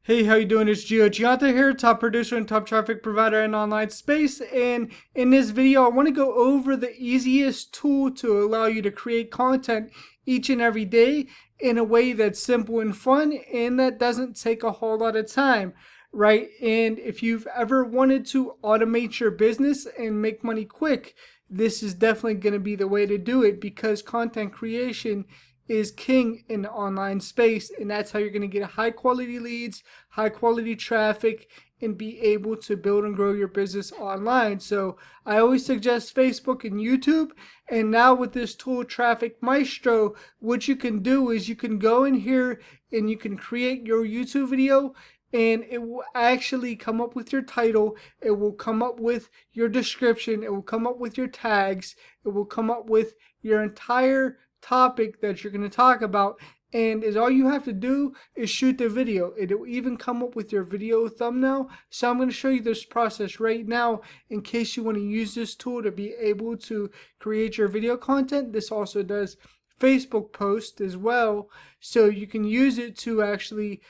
Hey, how you doing? It's Gianta here, top producer and top traffic provider in online space. And in this video, I want to go over the easiest tool to allow you to create content each and every day in a way that's simple and fun and that doesn't take a whole lot of time, right? And if you've ever wanted to automate your business and make money quick, this is definitely going to be the way to do it because content creation is king in the online space, and that's how you're going to get high quality leads, high quality traffic, and be able to build and grow your business online. So I always suggest Facebook and YouTube. And now with this tool, Traffic Maestro, what you can do is you can go in here and you can create your YouTube video, and it will actually come up with your title, it will come up with your description, it will come up with your tags, it will come up with your entire topic that you're going to talk about, and all you have to do is shoot the video. It will even come up with your video thumbnail. So I'm going to show you this process right now in case you want to use this tool to be able to create your video content. This also does Facebook posts as well, so you can use it to actually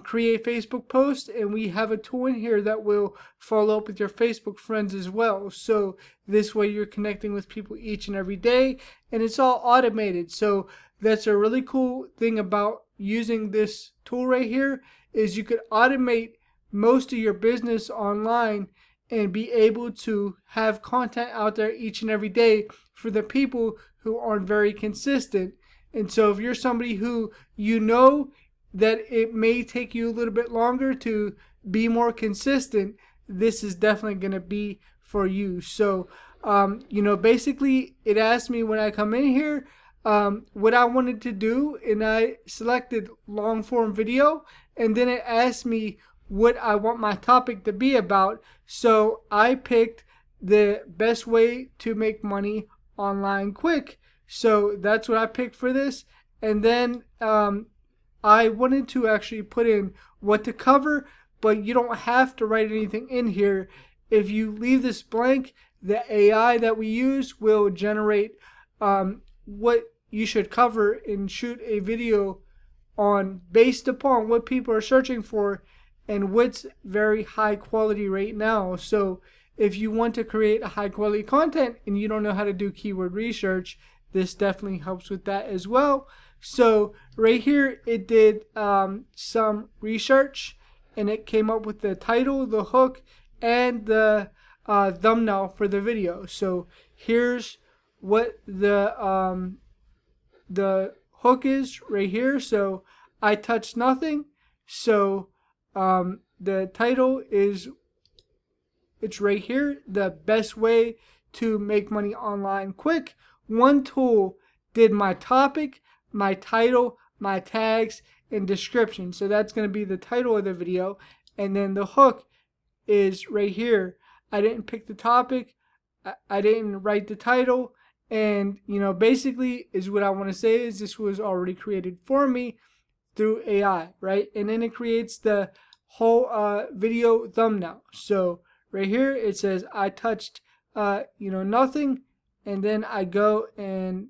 create Facebook posts, and we have a tool in here that will follow up with your Facebook friends as well. So this way you're connecting with people each and every day, and it's all automated. So that's a really cool thing about using this tool right here, is you could automate most of your business online and be able to have content out there each and every day for the people who aren't very consistent. And so if you're somebody who you know that it may take you a little bit longer to be more consistent, this is definitely going to be for you. So basically it asked me when I come in here what I wanted to do, and I selected long form video, and then it asked me what I want my topic to be about. So I picked the best way to make money online quick. So that's what I picked for this. And then I wanted to actually put in what to cover, but you don't have to write anything in here. If you leave this blank, the AI that we use will generate what you should cover and shoot a video on based upon what people are searching for and what's very high quality right now. So if you want to create a high quality content and you don't know how to do keyword research, this definitely helps with that as well. So right here it did some research, and it came up with the title, the hook, and the thumbnail for the video. So here's what the hook is right here. So I touched nothing. So the title is, it's right here, the best way to make money online quick. One tool did my topic, my title, my tags, and description. So that's going to be the title of the video. And then the hook is right here. I didn't pick the topic, I didn't write the title, and basically is what I want to say is this was already created for me through AI, right? And then it creates the whole video thumbnail. So right here it says I touched nothing, and then I go and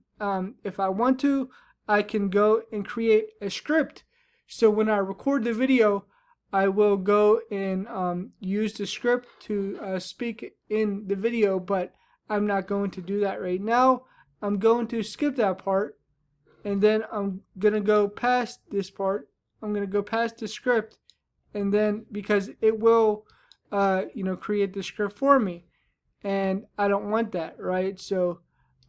if I want to, I can go and create a script. So when I record the video, I will go and use the script to speak in the video, but I'm not going to do that right now. I'm going to skip that part, and then I'm going to go past this part. I'm going to go past the script, and then because it will create the script for me, and I don't want that, right? So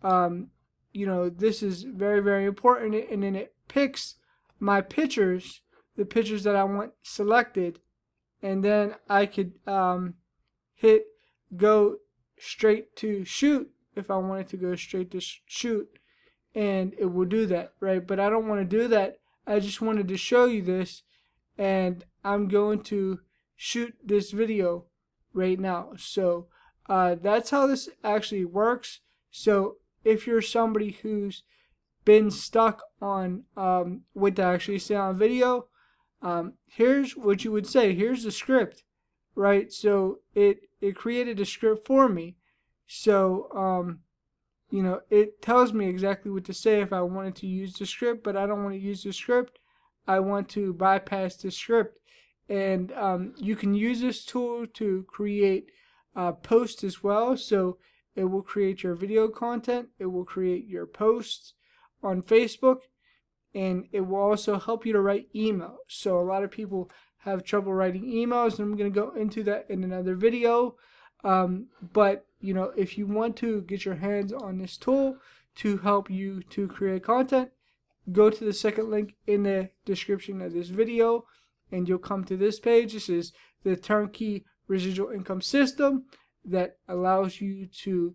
this is very, very important, and then it picks my pictures, the pictures that I want selected, and then I could hit go straight to shoot if I wanted to go straight to shoot, and it will do that, right? But I don't want to do that. I just wanted to show you this, and I'm going to shoot this video right now. So that's how this actually works. So if you're somebody who's been stuck on what to actually say on video, here's what you would say. Here's the script, right? So it created a script for me. So it tells me exactly what to say if I wanted to use the script, but I don't want to use the script. I want to bypass the script, And you can use this tool to create posts as well. So it will create your video content, it will create your posts on Facebook, and it will also help you to write emails. So a lot of people have trouble writing emails, and I'm going to go into that in another video. But you know, if you want to get your hands on this tool to help you to create content, go to the second link in the description of this video and you'll come to this page. This is the turnkey residual income system that allows you to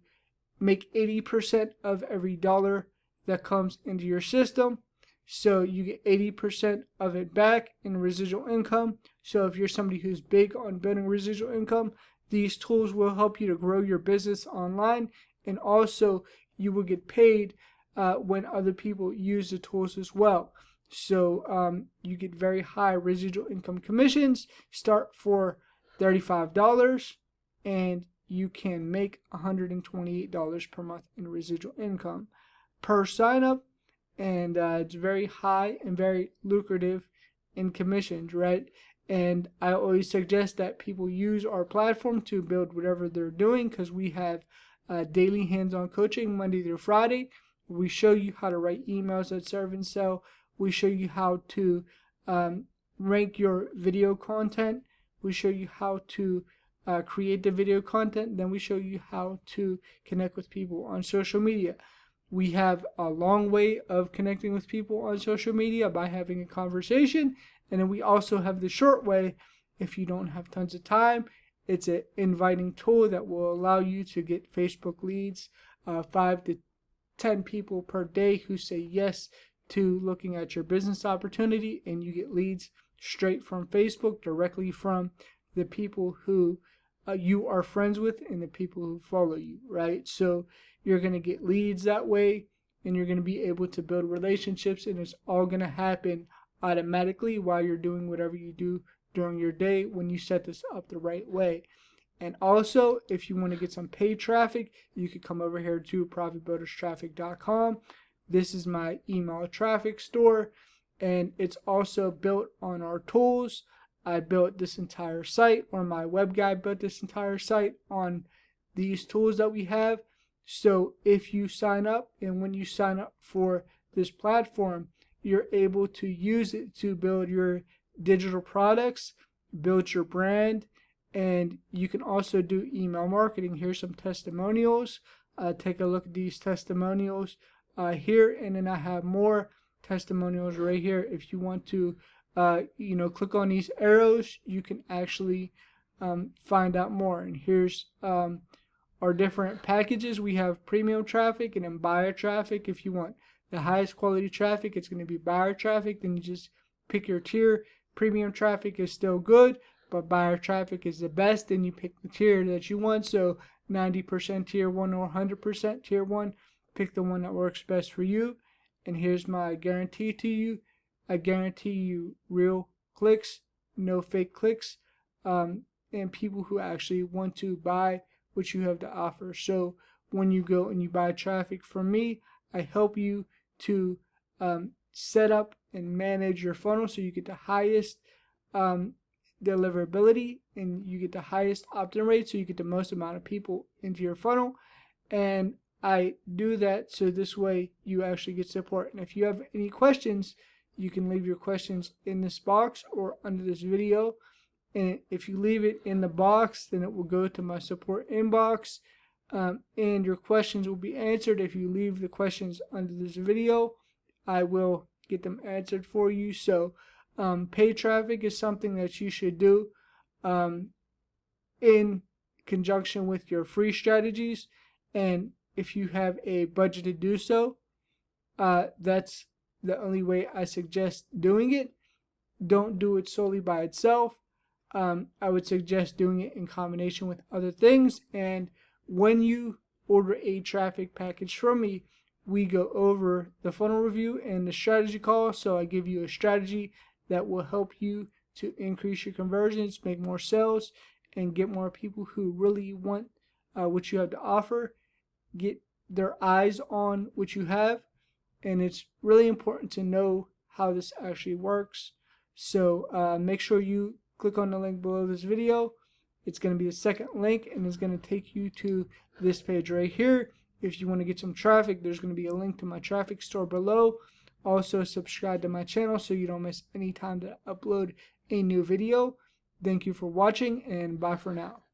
make 80% of every dollar that comes into your system. So you get 80% of it back in residual income. So if you're somebody who's big on building residual income, these tools will help you to grow your business online, and also you will get paid when other people use the tools as well. So you get very high residual income commissions. Start for $35 and you can make $128 per month in residual income per sign up, and it's very high and very lucrative in commissions, right? And I always suggest that people use our platform to build whatever they're doing, because we have daily hands-on coaching Monday through Friday. We show you how to write emails that serve and sell. We show you how to rank your video content. We show you how to create the video content. Then we show you how to connect with people on social media. We have a long way of connecting with people on social media by having a conversation. And then we also have the short way if you don't have tons of time. It's an inviting tool that will allow you to get Facebook leads, 5 to 10 people per day who say yes to looking at your business opportunity, and you get leads straight from Facebook, directly from the people who you are friends with and the people who follow you, right? So you're going to get leads that way, and you're going to be able to build relationships, and it's all going to happen automatically while you're doing whatever you do during your day when you set this up the right way. And also, if you want to get some paid traffic, you could come over here to profitbuilderstraffic.com. This is my email traffic store, and it's also built on our tools. I built this entire site, or my web guy built this entire site on these tools that we have. So if you sign up, and when you sign up for this platform, you're able to use it to build your digital products, build your brand, and you can also do email marketing. Here's some testimonials. Take a look at these testimonials here, and then I have more testimonials right here. If you want to click on these arrows, you can actually find out more. And here's our different packages. We have premium traffic and then buyer traffic. If you want the highest quality traffic, it's going to be buyer traffic. Then you just pick your tier. Premium traffic is still good, but buyer traffic is the best. Then you pick the tier that you want. So 90% tier 1 or 100% tier 1. Pick the one that works best for you. And here's my guarantee to you. I guarantee you real clicks, no fake clicks, and people who actually want to buy what you have to offer. So when you go and you buy traffic from me, I help you to set up and manage your funnel so you get the highest deliverability, and you get the highest opt-in rate, so you get the most amount of people into your funnel. And I do that so this way you actually get support. And if you have any questions, you can leave your questions in this box or under this video. And if you leave it in the box, then it will go to my support inbox, and your questions will be answered. If you leave the questions under this video, I will get them answered for you. So paid traffic is something that you should do in conjunction with your free strategies. And if you have a budget to do so, that's the only way I suggest doing it. Don't do it solely by itself. I would suggest doing it in combination with other things. And when you order a traffic package from me, we go over the funnel review and the strategy call. So I give you a strategy that will help you to increase your conversions, make more sales, and get more people who really want what you have to offer, get their eyes on what you have. And it's really important to know how this actually works. So make sure you click on the link below this video. It's going to be the second link, and it's going to take you to this page right here. If you want to get some traffic, there's going to be a link to my traffic store below. Also, subscribe to my channel so you don't miss any time to upload a new video. Thank you for watching, and bye for now.